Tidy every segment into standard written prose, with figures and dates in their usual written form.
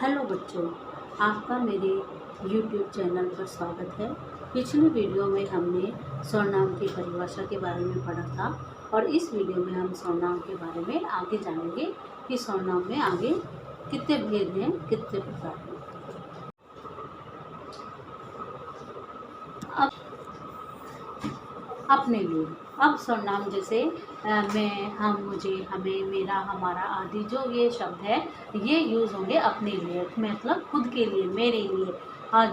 Hello बच्चों, आपका मेरे YouTube चैनल पर स्वागत है। पिछली वीडियो में हमने सर्वनाम की परिभाषा के बारे में पढ़ा था और इस वीडियो में हम सर्वनाम के बारे में आगे जानेंगे कि सर्वनाम में आगे कितने भेद हैं, कितने प्रकार हैं। अब अपने लिए अब सर्वनाम जैसे मैं, हम, मुझे, हमें, मेरा, हमारा आदि जो ये शब्द है ये यूज़ होंगे अपने लिए, मतलब खुद के लिए, मेरे लिए,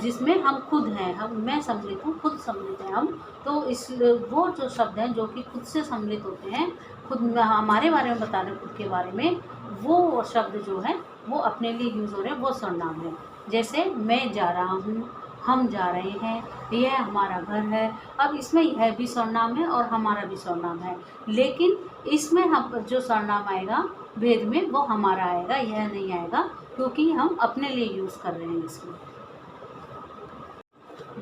जिसमें हम खुद हैं, मैं सम्मिलित हूँ, खुद सम्मिलित है हम। तो इस वो जो शब्द हैं जो कि खुद से सम्मिलित होते हैं, खुद हमारे बारे में बता रहे खुद के बारे में, वो शब्द जो है वो अपने लिए यूज़ हो रहे हैं, वो सर्वनाम है। जैसे मैं जा रहा हूँ, हम जा रहे हैं, यह हमारा घर है। अब इसमें यह भी सर्वनाम है और हमारा भी सर्वनाम है, लेकिन इसमें हम जो सर्वनाम आएगा भेद में वो हमारा आएगा, यह नहीं आएगा, क्योंकि हम अपने लिए यूज़ कर रहे हैं इसमें।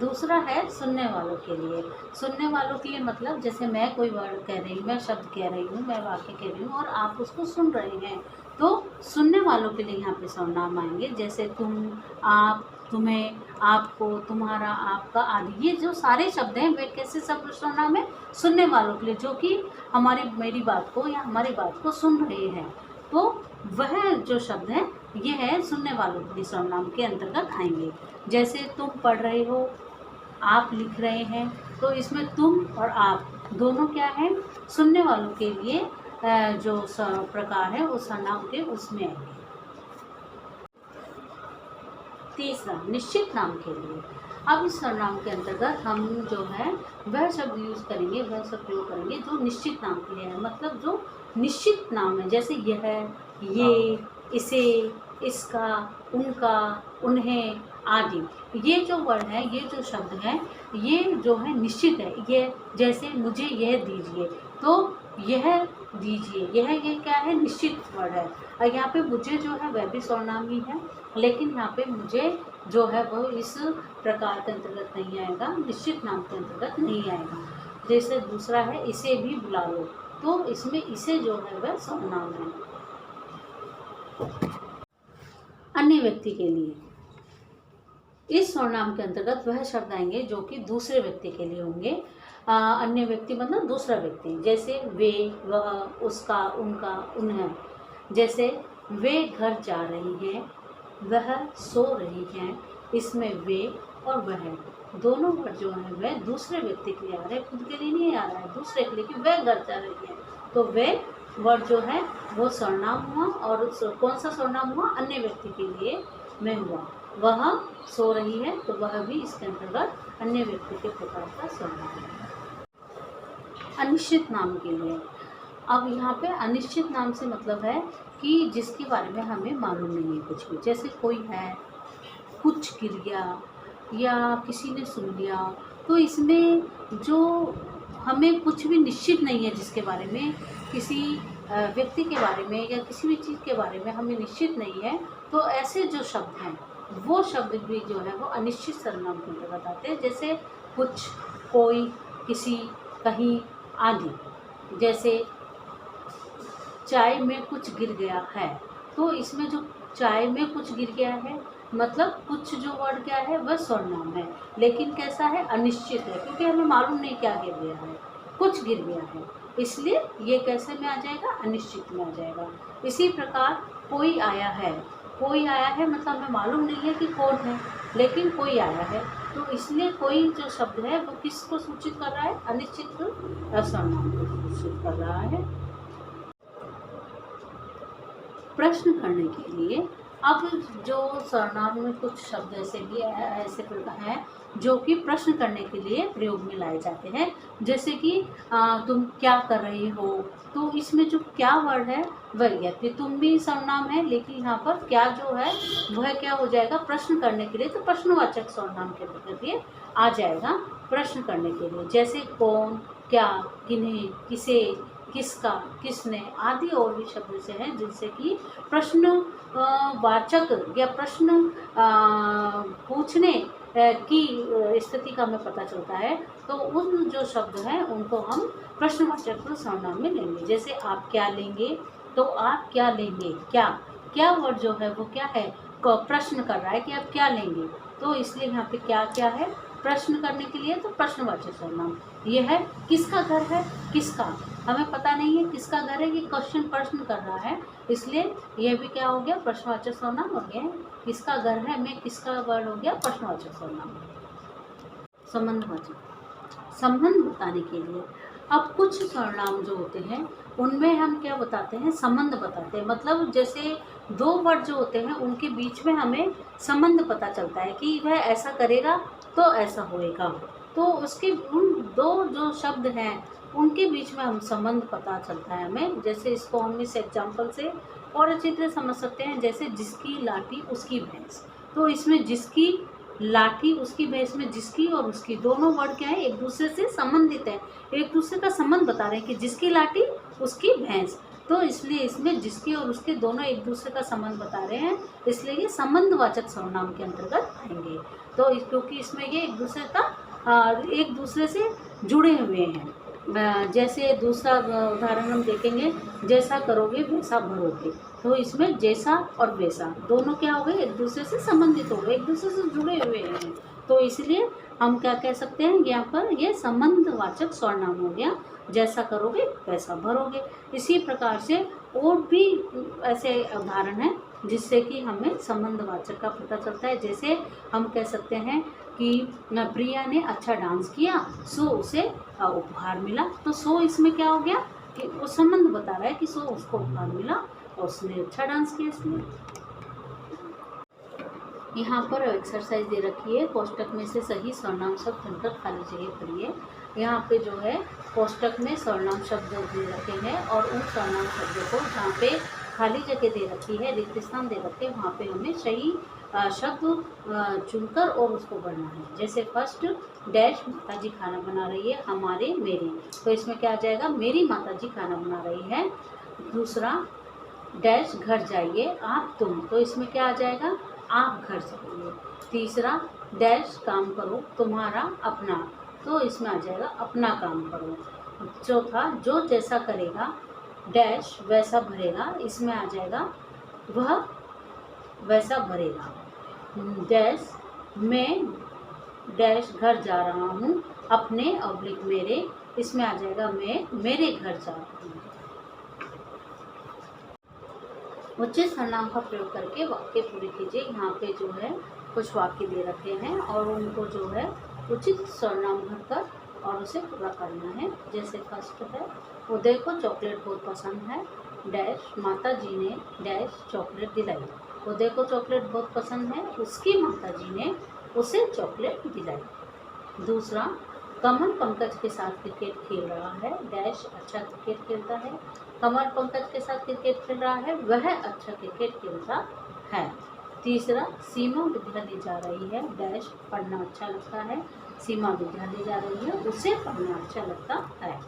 दूसरा है सुनने वालों के लिए। सुनने वालों के लिए मतलब जैसे मैं कोई वर्ड कह रही हूँ, मैं शब्द कह रही हूँ, मैं वाक्य कह रही हूँ और आप उसको सुन रहे हैं, तो सुनने वालों के लिए यहाँ पे सर्वनाम आएंगे। जैसे तुम, आप, तुम्हें, आपको, तुम्हारा, आपका आदि, ये जो सारे शब्द हैं वे कैसे सब सर्वनाम है? सुनने वालों के लिए, जो कि मेरी बात को या हमारी बात को सुन रहे हैं। तो वह जो शब्द है ये है सुनने वालों के लिए, सर्वनाम के अंतर्गत आएंगे। जैसे तुम पढ़ रहे हो, आप लिख रहे हैं, तो इसमें तुम और आप दोनों क्या है? सुनने वालों के लिए जो प्रकार है उस सर्वनाम के उसमें आएंगे। तीसरा निश्चित नाम के लिए। अब इस सर्वनाम के अंतर्गत हम जो है वह शब्द यूज़ करेंगे, वह शब्द प्रयोग करेंगे जो निश्चित नाम के लिए है, मतलब जो निश्चित नाम है, जैसे यह, ये, इसे, इसका, उनका, उन्हें आदि। ये जो वर्ड है, ये जो शब्द है, ये जो है निश्चित है। ये जैसे मुझे यह दीजिए, तो यह दीजिए, ये क्या है? निश्चित वर्ड है। और यहाँ पे मुझे जो है वह भी सर्वनाम ही है, लेकिन यहाँ पे मुझे जो है वो इस प्रकार के अंतर्गत नहीं आएगा, निश्चित नाम के अंतर्गत नहीं आएगा। जैसे दूसरा है इसे भी बुला लो, तो इसमें इसे जो है वह सर्वनाम है। अन्य व्यक्ति के लिए, इस सर्वनाम के अंतर्गत वह शब्द आएंगे जो कि दूसरे व्यक्ति के लिए होंगे। अन्य व्यक्ति मतलब दूसरा व्यक्ति, जैसे वे, वह, उसका, उनका, उन्हें। जैसे वे घर जा रही हैं, वह सो रही हैं, इसमें वे और वह दोनों वर्ड जो है वह दूसरे व्यक्ति के लिए आ रहे हैं, खुद के लिए नहीं आ रहा है, दूसरे के लिए, कि वह घर जा रही है, तो वे वर्ड जो है वो सर्वनाम हुआ। और कौन सा सर्वनाम हुआ? अन्य व्यक्ति के लिए में हुआ। वह सो रही है, तो वह भी इसके अंतर्गत अन्य व्यक्ति के प्रकार का सर्वनाम है। अनिश्चित नाम के लिए, अब यहाँ पे अनिश्चित नाम से मतलब है कि जिसके बारे में हमें मालूम नहीं है कुछ भी, जैसे कोई है, कुछ गिर गया या किसी ने सुन लिया, तो इसमें जो हमें कुछ भी निश्चित नहीं है, जिसके बारे में, किसी व्यक्ति के बारे में या किसी भी चीज़ के बारे में हमें निश्चित नहीं है, तो ऐसे जो शब्द हैं वो शब्द भी जो है वो अनिश्चित सर्वनाम के अंतर्गत आते हैं। जैसे कुछ, कोई, किसी, कहीं आदि। जैसे चाय में कुछ गिर गया है, तो इसमें जो चाय में कुछ गिर गया है मतलब कुछ जो वर्ड क्या है वह सर्वनाम है, लेकिन कैसा है? अनिश्चित है, क्योंकि हमें मालूम नहीं क्या गिर गया है, कुछ गिर गया है, इसलिए ये कैसे में आ जाएगा? अनिश्चित में आ जाएगा। इसी प्रकार कोई आया है, कोई आया है मतलब हमें मालूम नहीं है कि कौन है, लेकिन कोई आया है, तो इसलिए कोई जो शब्द है वो किसको सूचित कर रहा है? अनिश्चित सर्वनाम को सूचित कर रहा है। प्रश्न करने के लिए, अब जो सर्वनाम में कुछ शब्द ऐसे भी ऐसे प्रकार हैं जो कि प्रश्न करने के लिए प्रयोग में लाए जाते हैं। जैसे कि तुम क्या कर रहे हो, तो इसमें जो क्या वर्ड है वह यह तुम भी सर्वनाम है, लेकिन यहाँ पर क्या जो है वह क्या हो जाएगा? प्रश्न करने के लिए, तो प्रश्नवाचक सर्वनाम के अंतर्गत ये आ जाएगा, प्रश्न करने के लिए। जैसे कौन, क्या, किन्हें, किसे, किसका, किसने आदि और भी शब्द से हैं जिनसे कि प्रश्न वाचक या प्रश्न पूछने की स्थिति का हमें पता चलता है, तो उन जो शब्द हैं उनको हम प्रश्नवाचक सर्वनाम में लेंगे। जैसे आप क्या लेंगे, तो आप क्या लेंगे, क्या वर्ड जो है वो क्या है? प्रश्न कर रहा है कि आप क्या लेंगे, तो इसलिए यहाँ पे क्या क्या है, प्रश्न करने के लिए तो प्रश्नवाचक सर्वनाम। ये है किसका घर है, किसका, हमें पता नहीं है किसका घर है, ये क्वेश्चन प्रश्न कर रहा है, इसलिए यह भी क्या हो गया, प्रश्नवाचक सर्वनाम हो गया। किसका घर है में किसका वर्ड हो गया, प्रश्नवाचक सर्वनाम। संबंधवाचक, संबंध बताने के लिए अब कुछ सर्वनाम जो होते हैं उनमें हम क्या बताते हैं, संबंध बताते हैं। मतलब जैसे दो वर्ड जो होते हैं उनके बीच में हमें संबंध पता चलता है कि वह ऐसा करेगा तो ऐसा होएगा, तो उसके उन दो जो शब्द हैं उनके बीच में हम संबंध पता चलता है हमें। जैसे इसको हम इस एग्जाम्पल से और अच्छी तरह समझ सकते हैं, जैसे जिसकी लाठी उसकी भैंस, तो इसमें जिसकी लाठी उसकी भैंस में जिसकी और उसकी दोनों वर्ड क्या है, एक दूसरे से संबंधित है, एक दूसरे का संबंध बता रहे हैं कि जिसकी लाठी उसकी भैंस, तो इसलिए इसमें जिसकी और उसके दोनों एक दूसरे का संबंध बता रहे हैं, इसलिए ये संबंधवाचक सर्वनाम के अंतर्गत आएंगे। तो क्योंकि इसमें ये एक दूसरे से जुड़े हुए हैं। जैसे दूसरा उदाहरण हम देखेंगे, जैसा करोगे वैसा भरोगे, तो इसमें जैसा और वैसा दोनों क्या हो गए, एक दूसरे से संबंधित हो गए, एक दूसरे से जुड़े हुए हैं, तो इसलिए हम क्या कह सकते हैं, यहाँ पर ये संबंधवाचक सर्वनाम हो गया, जैसा करोगे वैसा भरोगे। इसी प्रकार से और भी ऐसे उदाहरण हैं जिससे कि हमें संबंधवाचक का पता चलता है। जैसे हम कह सकते हैं कि प्रिया ने अच्छा डांस किया सो उसे उपहार मिला, तो सो इसमें क्या हो गया कि वो संबंध बता रहा है कि सो उसको उपहार मिला और उसने अच्छा डांस किया इसलिए। यहाँ पर एक्सरसाइज दे रखी है, कोष्टक में से सही सर्वनाम शब्द चुनकर खाली जगह भरिए। यहाँ पे जो है कोष्टक में सर्वनाम शब्द दे रखे हैं और उन सर्वनाम शब्दों को जहाँ पे खाली जगह दे रखी है, रिक्त स्थान दे रखे हैं, वहाँ पे हमें सही शब्द चुनकर और उसको भरना है। जैसे फर्स्ट डैश माताजी खाना बना रही है, हमारे मेरे, तो इसमें क्या आ जाएगा, मेरी माताजी खाना बना रही है। दूसरा डैश घर जाइए आप तुम, तो इसमें क्या आ जाएगा, आप घर जाइए। तीसरा डैश काम करो तुम्हारा अपना, तो इसमें आ जाएगा अपना काम करो। चौथा जो जैसा करेगा डैश वैसा भरेगा, इसमें आ जाएगा वह वैसा भरेगा। डैश मैं डैश घर जा रहा हूँ अपने ऑब्लिक मेरे, इसमें आ जाएगा मैं मेरे घर जा रहा हूँ। उचित सर्वनाम का प्रयोग करके वाक्य पूरे कीजिए। यहाँ पे जो है कुछ वाक्य दे रखे हैं और उनको जो है उचित सर्वनाम भरकर और उसे पूरा करना है। जैसे फर्स्ट है, उदय को चॉकलेट बहुत पसंद है, डैश माता जी ने डैश चॉकलेट दिलाई। उदय को चॉकलेट बहुत पसंद है, उसकी माता जी ने उसे चॉकलेट दिलाई। दूसरा, कमल पंकज के साथ क्रिकेट खेल रहा है, डैश अच्छा क्रिकेट खेलता है। कमल पंकज के साथ क्रिकेट खेल रहा है, वह अच्छा क्रिकेट खेलता है। तीसरा, सीमा विद्यालय जा रही है, डैश पढ़ना अच्छा लगता है। सीमा विद्यालय जा रही है, उसे पढ़ना अच्छा लगता है।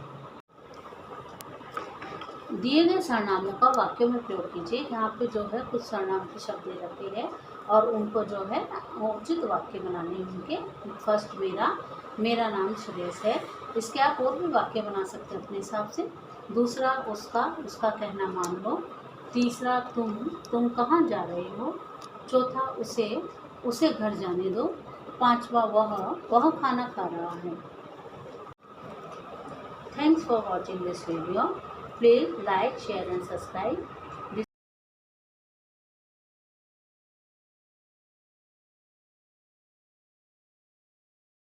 दिए गए सर्वनामों का वाक्यों में प्रयोग कीजिए। यहाँ पे जो है कुछ सर्वनाम के शब्द दे रखे हैं और उनको जो है उचित वाक्य बनाने होंगे। फर्स्ट मेरा नाम सुरेश है, इसके आप और भी वाक्य बना सकते हैं अपने हिसाब से। दूसरा उसका कहना मान लो। तीसरा, तुम कहाँ जा रहे हो। चौथा, उसे घर जाने दो। पांचवा, वह खाना खा रहा है। Thanks for watching this video. Please like, share and subscribe.